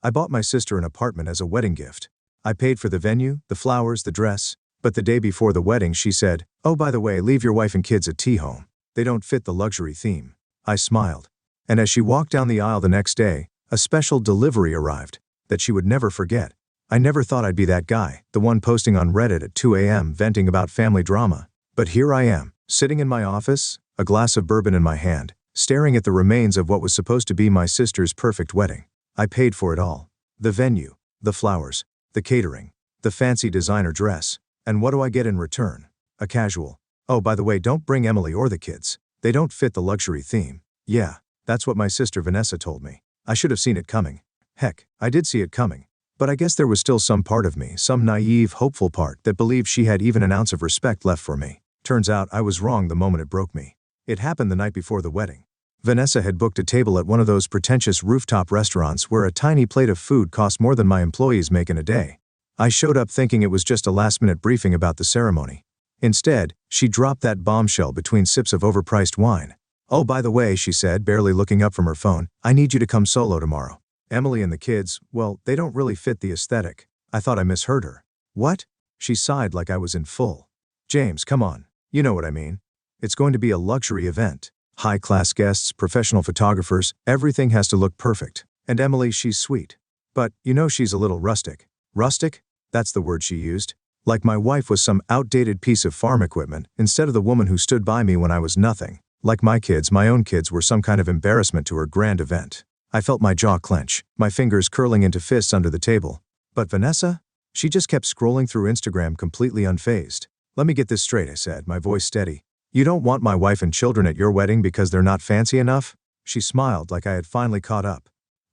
I bought my sister an apartment as a wedding gift. I paid for the venue, the flowers, the dress, but the day before the wedding she said, "Oh, by the way, leave your wife and kids at T-Home. They don't fit the luxury theme." I smiled. And as she walked down the aisle the next day, a special delivery arrived that she would never forget. I never thought I'd be that guy, the one posting on Reddit at 2 a.m. venting about family drama. But here I am, sitting in my office, a glass of bourbon in my hand, staring at the remains of what was supposed to be my sister's perfect wedding. I paid for it all. The venue, the flowers, the catering, the fancy designer dress. And what do I get in return? A casual, "Oh, by the way, don't bring Emily or the kids. They don't fit the luxury theme." Yeah, that's what my sister Vanessa told me. I should have seen it coming. Heck, I did see it coming. But I guess there was still some part of me, some naive, hopeful part, that believed she had even an ounce of respect left for me. Turns out I was wrong the moment it broke me. It happened the night before the wedding. Vanessa had booked a table at one of those pretentious rooftop restaurants where a tiny plate of food cost more than my employees make in a day. I showed up thinking it was just a last-minute briefing about the ceremony. Instead, she dropped that bombshell between sips of overpriced wine. "Oh, by the way," she said, barely looking up from her phone, "I need you to come solo tomorrow. Emily and the kids, well, they don't really fit the aesthetic." I thought I misheard her. "What?" She sighed like I was in full. "James, come on. You know what I mean. It's going to be a luxury event. High-class guests, professional photographers, everything has to look perfect. And Emily, she's sweet. But, you know, she's a little rustic." Rustic? That's the word she used. Like my wife was some outdated piece of farm equipment, instead of the woman who stood by me when I was nothing. Like my own kids were some kind of embarrassment to her grand event. I felt my jaw clench, my fingers curling into fists under the table. But Vanessa? She just kept scrolling through Instagram completely unfazed. "Let me get this straight," I said, my voice steady. "You don't want my wife and children at your wedding because they're not fancy enough?" She smiled like I had finally caught up.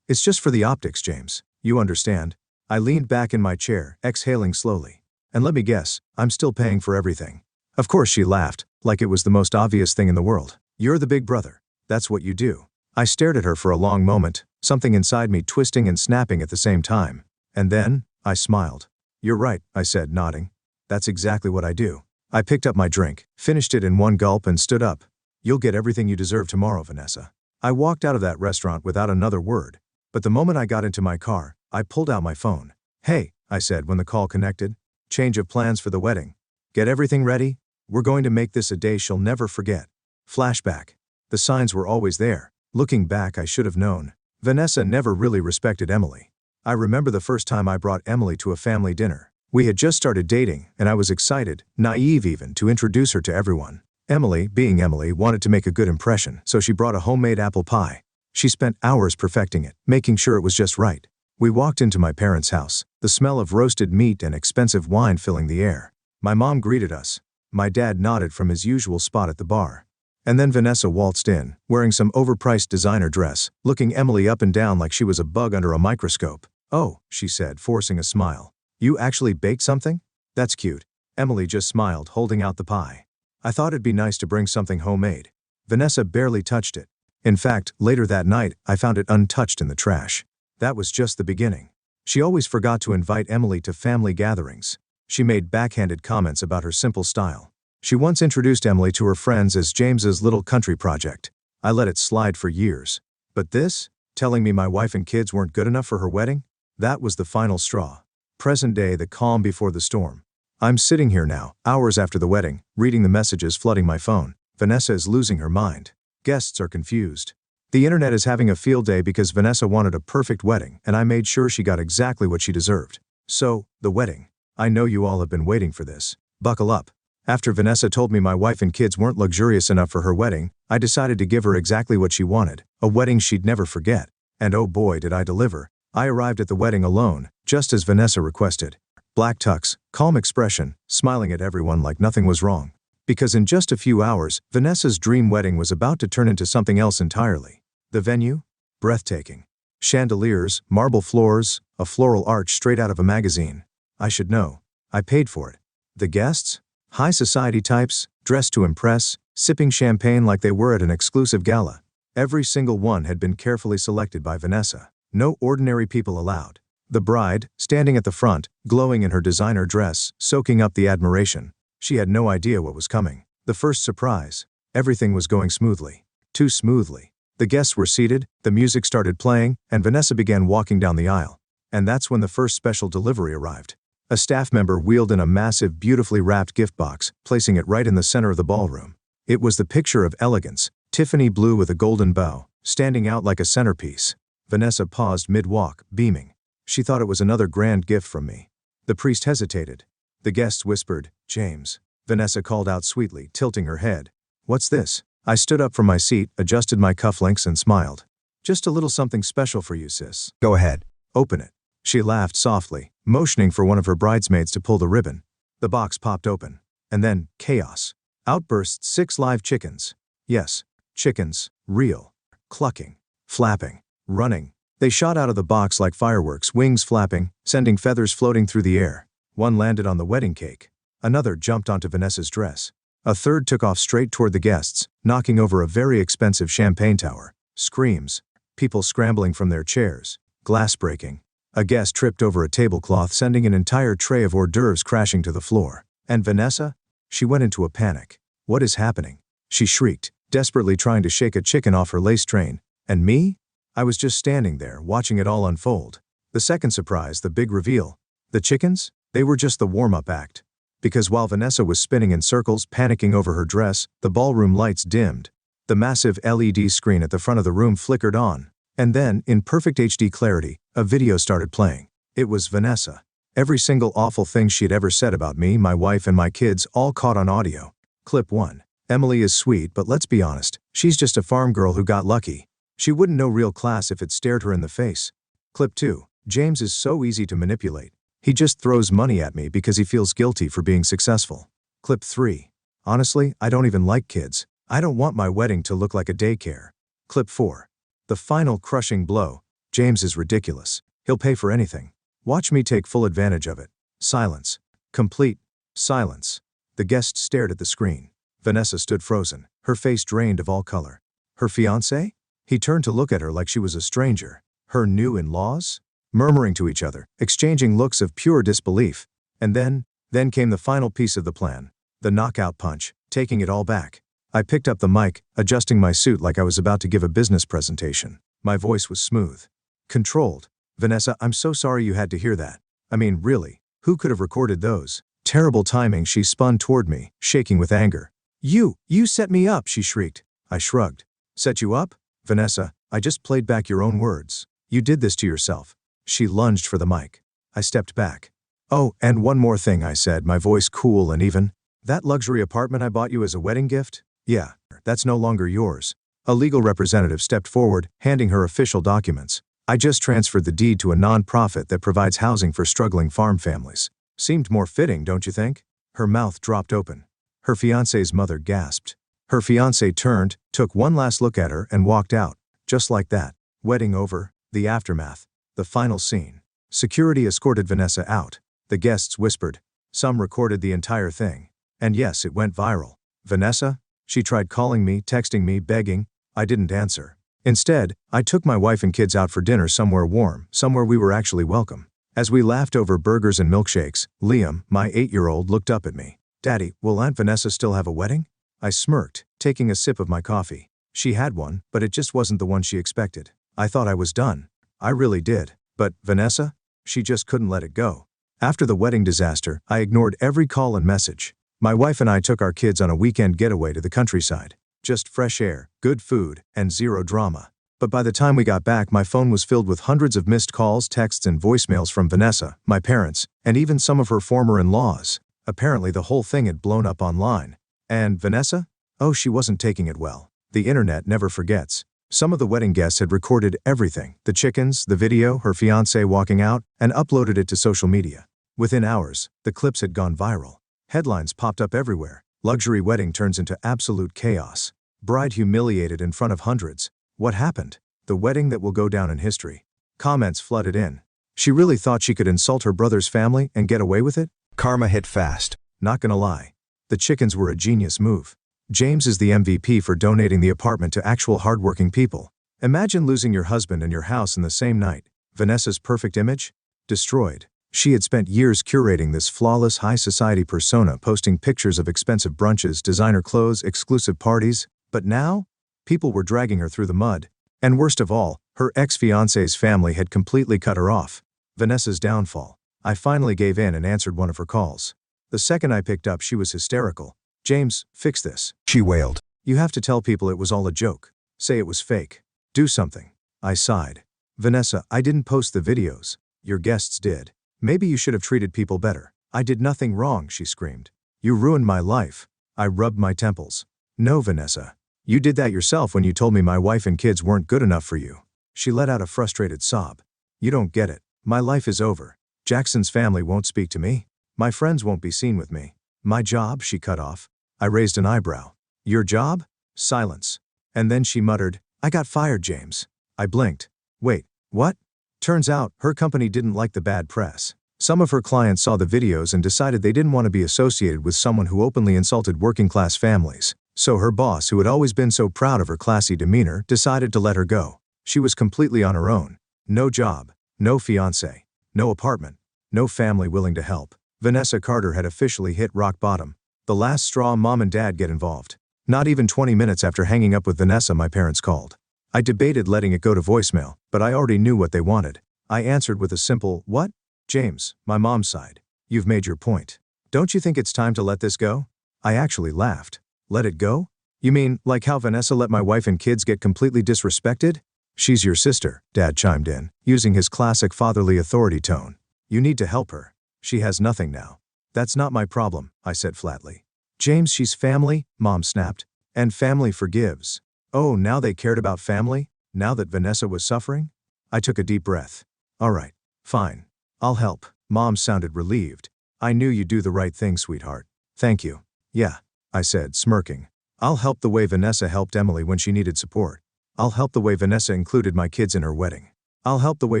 "It's just for the optics, James. You understand." I leaned back in my chair, exhaling slowly. "And let me guess, I'm still paying for everything." Of course she laughed, like it was the most obvious thing in the world. "You're the big brother. That's what you do." I stared at her for a long moment, something inside me twisting and snapping at the same time. And then, I smiled. "You're right," I said, nodding. "That's exactly what I do." I picked up my drink, finished it in one gulp and stood up. "You'll get everything you deserve tomorrow, Vanessa." I walked out of that restaurant without another word. But the moment I got into my car, I pulled out my phone. "Hey," I said when the call connected. "Change of plans for the wedding. Get everything ready? We're going to make this a day she'll never forget." Flashback. The signs were always there. Looking back, I should have known. Vanessa never really respected Emily. I remember the first time I brought Emily to a family dinner. We had just started dating, and I was excited, naive even, to introduce her to everyone. Emily, being Emily, wanted to make a good impression, so she brought a homemade apple pie. She spent hours perfecting it, making sure it was just right. We walked into my parents' house, the smell of roasted meat and expensive wine filling the air. My mom greeted us. My dad nodded from his usual spot at the bar. And then Vanessa waltzed in, wearing some overpriced designer dress, looking Emily up and down like she was a bug under a microscope. "Oh," she said, forcing a smile. "You actually baked something? That's cute." Emily just smiled, holding out the pie. "I thought it'd be nice to bring something homemade." Vanessa barely touched it. In fact, later that night, I found it untouched in the trash. That was just the beginning. She always forgot to invite Emily to family gatherings. She made backhanded comments about her simple style. She once introduced Emily to her friends as James's little country project. I let it slide for years. But this, telling me my wife and kids weren't good enough for her wedding, that was the final straw. Present day, the calm before the storm. I'm sitting here now, hours after the wedding, reading the messages flooding my phone. Vanessa is losing her mind. Guests are confused. The internet is having a field day because Vanessa wanted a perfect wedding, and I made sure she got exactly what she deserved. So, the wedding. I know you all have been waiting for this. Buckle up. After Vanessa told me my wife and kids weren't luxurious enough for her wedding, I decided to give her exactly what she wanted, a wedding she'd never forget. And oh boy, did I deliver. I arrived at the wedding alone, just as Vanessa requested. Black tux, calm expression, smiling at everyone like nothing was wrong. Because in just a few hours, Vanessa's dream wedding was about to turn into something else entirely. The venue? Breathtaking. Chandeliers, marble floors, a floral arch straight out of a magazine. I should know. I paid for it. The guests? High society types, dressed to impress, sipping champagne like they were at an exclusive gala. Every single one had been carefully selected by Vanessa. No ordinary people allowed. The bride, standing at the front, glowing in her designer dress, soaking up the admiration. She had no idea what was coming. The first surprise. Everything was going smoothly. Too smoothly. The guests were seated, the music started playing, and Vanessa began walking down the aisle. And that's when the first special delivery arrived. A staff member wheeled in a massive, beautifully wrapped gift box, placing it right in the center of the ballroom. It was the picture of elegance, Tiffany blue with a golden bow, standing out like a centerpiece. Vanessa paused mid-walk, beaming. She thought it was another grand gift from me. The priest hesitated. The guests whispered, "James." Vanessa called out sweetly, tilting her head. "What's this?" I stood up from my seat, adjusted my cufflinks and smiled. "Just a little something special for you, sis. Go ahead. Open it." She laughed softly, motioning for one of her bridesmaids to pull the ribbon. The box popped open. And then, chaos. Out burst 6 live chickens. Yes, chickens, real. Clucking, flapping, running. They shot out of the box like fireworks, wings flapping, sending feathers floating through the air. One landed on the wedding cake. Another jumped onto Vanessa's dress. A third took off straight toward the guests, knocking over a very expensive champagne tower. Screams. People scrambling from their chairs. Glass breaking. A guest tripped over a tablecloth, sending an entire tray of hors d'oeuvres crashing to the floor. And Vanessa? She went into a panic. "What is happening?" she shrieked, desperately trying to shake a chicken off her lace train. And me? I was just standing there, watching it all unfold. The second surprise, the big reveal. The chickens? They were just the warm-up act. Because while Vanessa was spinning in circles, panicking over her dress, the ballroom lights dimmed. The massive LED screen at the front of the room flickered on. And then, in perfect HD clarity, a video started playing. It was Vanessa. Every single awful thing she'd ever said about me, my wife, and my kids, all caught on audio. Clip 1. "Emily is sweet, but let's be honest, she's just a farm girl who got lucky. She wouldn't know real class if it stared her in the face." Clip 2. "James is so easy to manipulate. He just throws money at me because he feels guilty for being successful." Clip 3. "Honestly, I don't even like kids. I don't want my wedding to look like a daycare." Clip 4. "The final crushing blow. James is ridiculous. He'll pay for anything. Watch me take full advantage of it." Silence. Complete silence. The guests stared at the screen. Vanessa stood frozen, her face drained of all color. Her fiancé? He turned to look at her like she was a stranger. Her new in-laws? Murmuring to each other, exchanging looks of pure disbelief. And then came the final piece of the plan. The knockout punch, taking it all back. I picked up the mic, adjusting my suit like I was about to give a business presentation. My voice was smooth. Controlled. "Vanessa, I'm so sorry you had to hear that. I mean, really, who could have recorded those?" Terrible timing. She spun toward me, shaking with anger. You set me up," she shrieked. I shrugged. "Set you up? Vanessa, I just played back your own words. You did this to yourself." She lunged for the mic. I stepped back. "Oh, and one more thing," I said, my voice cool and even. "That luxury apartment I bought you as a wedding gift? Yeah, that's no longer yours." A legal representative stepped forward, handing her official documents. "I just transferred the deed to a non-profit that provides housing for struggling farm families. Seemed more fitting, don't you think?" Her mouth dropped open. Her fiancé's mother gasped. Her fiancé turned, took one last look at her, and walked out. Just like that. Wedding over, the aftermath, the final scene. Security escorted Vanessa out. The guests whispered. Some recorded the entire thing. And yes, it went viral. Vanessa? She tried calling me, texting me, begging. I didn't answer. Instead, I took my wife and kids out for dinner somewhere warm, somewhere we were actually welcome. As we laughed over burgers and milkshakes, Liam, my 8-year-old, looked up at me. "Daddy, will Aunt Vanessa still have a wedding?" I smirked, taking a sip of my coffee. She had one, but it just wasn't the one she expected. I thought I was done. I really did. But Vanessa? She just couldn't let it go. After the wedding disaster, I ignored every call and message. My wife and I took our kids on a weekend getaway to the countryside. Just fresh air, good food, and zero drama. But by the time we got back, my phone was filled with hundreds of missed calls, texts, and voicemails from Vanessa, my parents, and even some of her former in-laws. Apparently the whole thing had blown up online. And Vanessa? Oh, she wasn't taking it well. The internet never forgets. Some of the wedding guests had recorded everything, the chickens, the video, her fiancé walking out, and uploaded it to social media. Within hours, the clips had gone viral. Headlines popped up everywhere. Luxury wedding turns into absolute chaos. Bride humiliated in front of hundreds. What happened? The wedding that will go down in history. Comments flooded in. She really thought she could insult her brother's family and get away with it? Karma hit fast. Not gonna lie. The chickens were a genius move. James is the MVP for donating the apartment to actual hardworking people. Imagine losing your husband and your house in the same night. Vanessa's perfect image? Destroyed. She had spent years curating this flawless high society persona, posting pictures of expensive brunches, designer clothes, exclusive parties. But now, people were dragging her through the mud. And worst of all, her ex-fiancé's family had completely cut her off. Vanessa's downfall. I finally gave in and answered one of her calls. The second I picked up, she was hysterical. "James, fix this," she wailed. "You have to tell people it was all a joke. Say it was fake. Do something." I sighed. "Vanessa, I didn't post the videos. Your guests did. Maybe you should have treated people better." "I did nothing wrong," she screamed. "You ruined my life." I rubbed my temples. "No, Vanessa. You did that yourself when you told me my wife and kids weren't good enough for you." She let out a frustrated sob. "You don't get it. My life is over. Jackson's family won't speak to me. My friends won't be seen with me. My job," she cut off. I raised an eyebrow. "Your job?" Silence. And then she muttered, "I got fired, James." I blinked. "Wait, what?" Turns out, her company didn't like the bad press. Some of her clients saw the videos and decided they didn't want to be associated with someone who openly insulted working-class families. So her boss, who had always been so proud of her classy demeanor, decided to let her go. She was completely on her own. No job, no fiancé, no apartment, no family willing to help. Vanessa Carter had officially hit rock bottom. The last straw. Mom and Dad get involved. Not even 20 minutes after hanging up with Vanessa, my parents called. I debated letting it go to voicemail, but I already knew what they wanted. I answered with a simple, "What?" "James," my mom sighed. "You've made your point. Don't you think it's time to let this go?" I actually laughed. "Let it go? You mean, like how Vanessa let my wife and kids get completely disrespected?" "She's your sister," Dad chimed in, using his classic fatherly authority tone. "You need to help her. She has nothing now." "That's not my problem," I said flatly. "James, she's family," Mom snapped. "And family forgives." Oh, now they cared about family? Now that Vanessa was suffering? I took a deep breath. "All right, fine. I'll help." Mom sounded relieved. "I knew you'd do the right thing, sweetheart. Thank you." "Yeah," I said, smirking. "I'll help the way Vanessa helped Emily when she needed support. I'll help the way Vanessa included my kids in her wedding. I'll help the way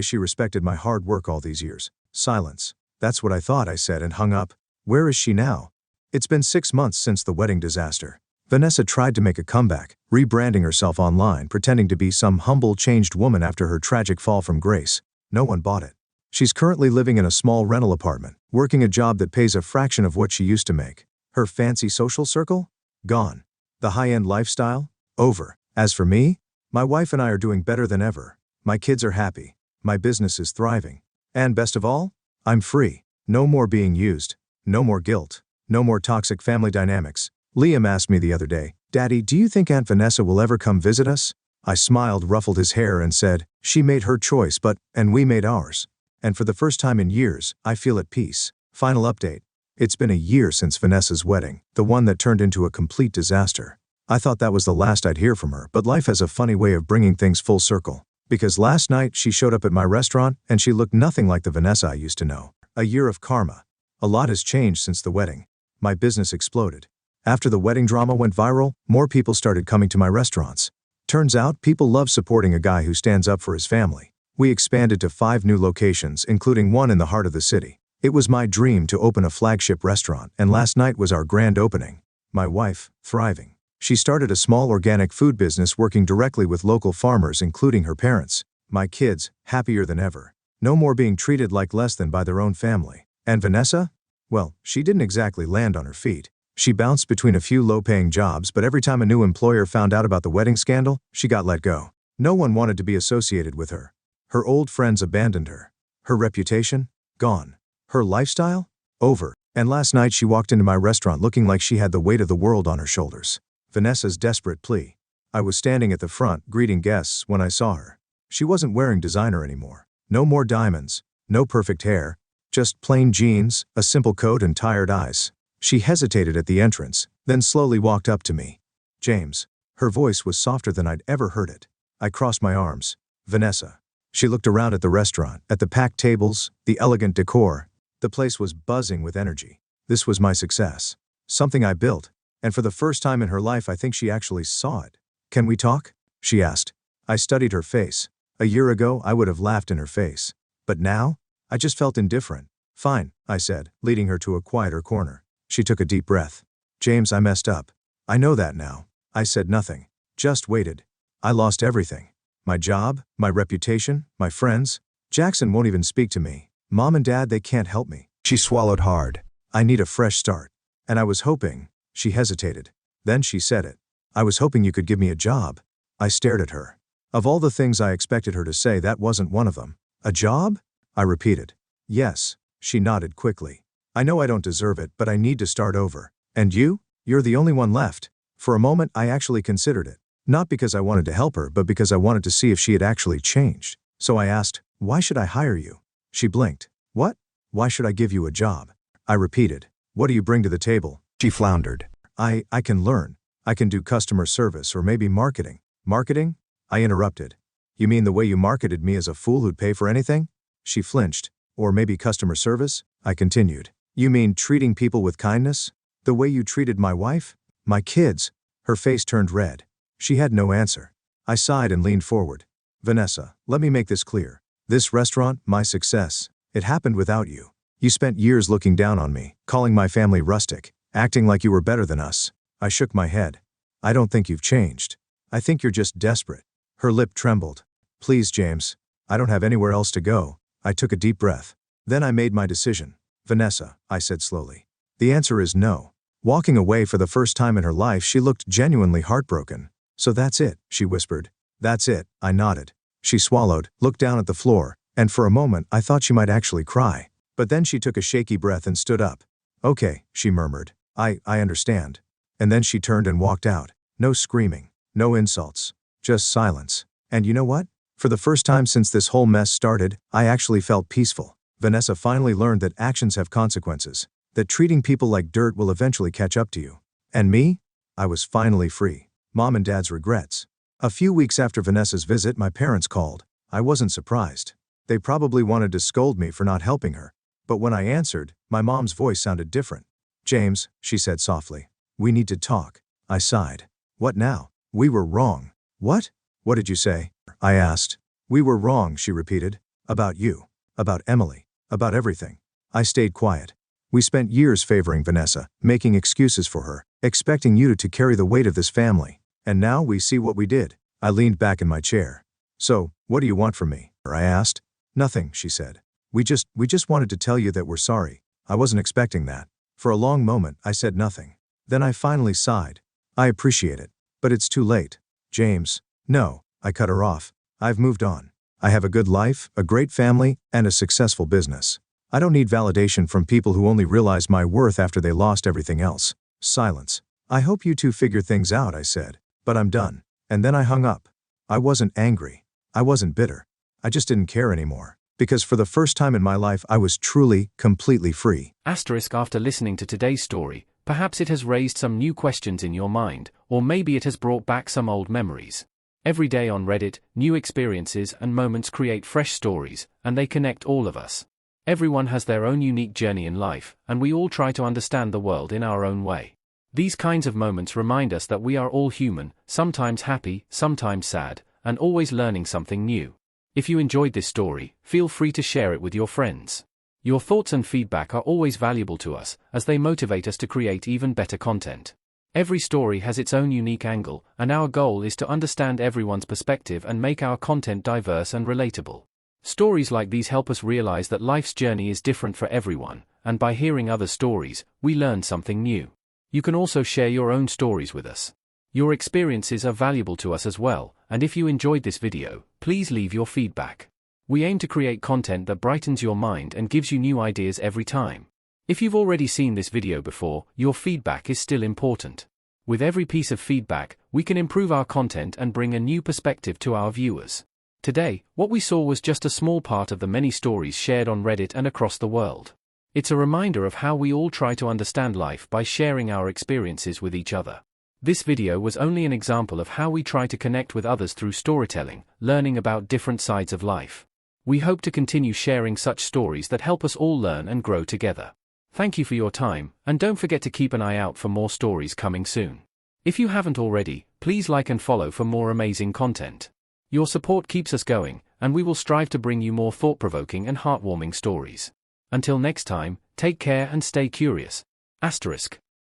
she respected my hard work all these years." Silence. "That's what I thought," I said and hung up. "Where is she now?" It's been 6 months since the wedding disaster. Vanessa tried to make a comeback, rebranding herself online, pretending to be some humble, changed woman after her tragic fall from grace. No one bought it. She's currently living in a small rental apartment, working a job that pays a fraction of what she used to make. Her fancy social circle? Gone. The high-end lifestyle? Over. As for me, my wife and I are doing better than ever. My kids are happy. My business is thriving. And best of all, I'm free. No more being used. No more guilt. No more toxic family dynamics. Liam asked me the other day, "Daddy, do you think Aunt Vanessa will ever come visit us?" I smiled, ruffled his hair, and said, "She made her choice, and we made ours. And for the first time in years, I feel at peace." Final update. It's been a year since Vanessa's wedding, the one that turned into a complete disaster. I thought that was the last I'd hear from her, but life has a funny way of bringing things full circle. Because last night she showed up at my restaurant, and she looked nothing like the Vanessa I used to know. A year of karma. A lot has changed since the wedding. My business exploded. After the wedding drama went viral, more people started coming to my restaurants. Turns out, people love supporting a guy who stands up for his family. We expanded to 5 new locations, including one in the heart of the city. It was my dream to open a flagship restaurant, and last night was our grand opening. My wife, thriving. She started a small organic food business working directly with local farmers, including her parents. My kids, happier than ever. No more being treated like less than by their own family. And Vanessa? Well, she didn't exactly land on her feet. She bounced between a few low-paying jobs, but every time a new employer found out about the wedding scandal, she got let go. No one wanted to be associated with her. Her old friends abandoned her. Her reputation? Gone. Her lifestyle? Over. And last night she walked into my restaurant looking like she had the weight of the world on her shoulders. Vanessa's desperate plea. I was standing at the front, greeting guests, when I saw her. She wasn't wearing designer anymore. No more diamonds. No perfect hair. Just plain jeans, a simple coat, and tired eyes. She hesitated at the entrance, then slowly walked up to me. "James." Her voice was softer than I'd ever heard it. I crossed my arms. "Vanessa." She looked around at the restaurant, at the packed tables, the elegant decor. The place was buzzing with energy. This was my success. Something I built. And for the first time in her life, I think she actually saw it. "Can we talk?" she asked. I studied her face. A year ago, I would have laughed in her face. But now, I just felt indifferent. "Fine," I said, leading her to a quieter corner. She took a deep breath. "James, I messed up. I know that now." I said nothing. Just waited. I lost everything. My job, my reputation, my friends. Jackson won't even speak to me. Mom and Dad, they can't help me. She swallowed hard. "I need a fresh start. And I was hoping." She hesitated. Then she said it. "I was hoping you could give me a job." I stared at her. Of all the things I expected her to say, that wasn't one of them. A job? I repeated. Yes, she nodded quickly. I know I don't deserve it, but I need to start over. And you? You're the only one left. For a moment, I actually considered it. Not because I wanted to help her, but because I wanted to see if she had actually changed. So I asked, why should I hire you? She blinked. What? Why should I give you a job? I repeated. What do you bring to the table? She floundered. I can learn. I can do customer service or maybe marketing. Marketing? I interrupted. You mean the way you marketed me as a fool who'd pay for anything? She flinched. Or maybe customer service? I continued. You mean treating people with kindness? The way you treated my wife? My kids? Her face turned red. She had no answer. I sighed and leaned forward. Vanessa, let me make this clear. This restaurant, my success, it happened without you. You spent years looking down on me, calling my family rustic, acting like you were better than us. I shook my head. I don't think you've changed. I think you're just desperate. Her lip trembled. Please, James. I don't have anywhere else to go. I took a deep breath. Then I made my decision. Vanessa, I said slowly. The answer is no. Walking away for the first time in her life, she looked genuinely heartbroken. So that's it, she whispered. That's it, I nodded. She swallowed, looked down at the floor, and for a moment I thought she might actually cry. But then she took a shaky breath and stood up. Okay, she murmured. I understand. And then she turned and walked out. No screaming, no insults, just silence. And you know what? For the first time since this whole mess started, I actually felt peaceful. Vanessa finally learned that actions have consequences, that treating people like dirt will eventually catch up to you. And me? I was finally free. Mom and Dad's regrets. A few weeks after Vanessa's visit, my parents called. I wasn't surprised. They probably wanted to scold me for not helping her. But when I answered, my mom's voice sounded different. James, she said softly. We need to talk. I sighed. What now? We were wrong. What? What did you say? I asked. We were wrong, she repeated. About you. About Emily. About everything. I stayed quiet. We spent years favoring Vanessa, making excuses for her, expecting you to carry the weight of this family. And now we see what we did. I leaned back in my chair. So, what do you want from me? I asked. Nothing, she said. We just wanted to tell you that we're sorry. I wasn't expecting that. For a long moment, I said nothing. Then I finally sighed. I appreciate it. But it's too late. James. No, I cut her off. I've moved on. I have a good life, a great family, and a successful business. I don't need validation from people who only realize my worth after they lost everything else. Silence. I hope you two figure things out, I said. But I'm done. And then I hung up. I wasn't angry. I wasn't bitter. I just didn't care anymore. Because for the first time in my life, I was truly, completely free. Asterisk after listening to today's story, perhaps it has raised some new questions in your mind, or maybe it has brought back some old memories. Every day on Reddit, new experiences and moments create fresh stories, and they connect all of us. Everyone has their own unique journey in life, and we all try to understand the world in our own way. These kinds of moments remind us that we are all human, sometimes happy, sometimes sad, and always learning something new. If you enjoyed this story, feel free to share it with your friends. Your thoughts and feedback are always valuable to us, as they motivate us to create even better content. Every story has its own unique angle, and our goal is to understand everyone's perspective and make our content diverse and relatable. Stories like these help us realize that life's journey is different for everyone, and by hearing other stories, we learn something new. You can also share your own stories with us. Your experiences are valuable to us as well, and if you enjoyed this video, please leave your feedback. We aim to create content that brightens your mind and gives you new ideas every time. If you've already seen this video before, your feedback is still important. With every piece of feedback, we can improve our content and bring a new perspective to our viewers. Today, what we saw was just a small part of the many stories shared on Reddit and across the world. It's a reminder of how we all try to understand life by sharing our experiences with each other. This video was only an example of how we try to connect with others through storytelling, learning about different sides of life. We hope to continue sharing such stories that help us all learn and grow together. Thank you for your time, and don't forget to keep an eye out for more stories coming soon. If you haven't already, please like and follow for more amazing content. Your support keeps us going, and we will strive to bring you more thought-provoking and heartwarming stories. Until next time, take care and stay curious. Asterisk.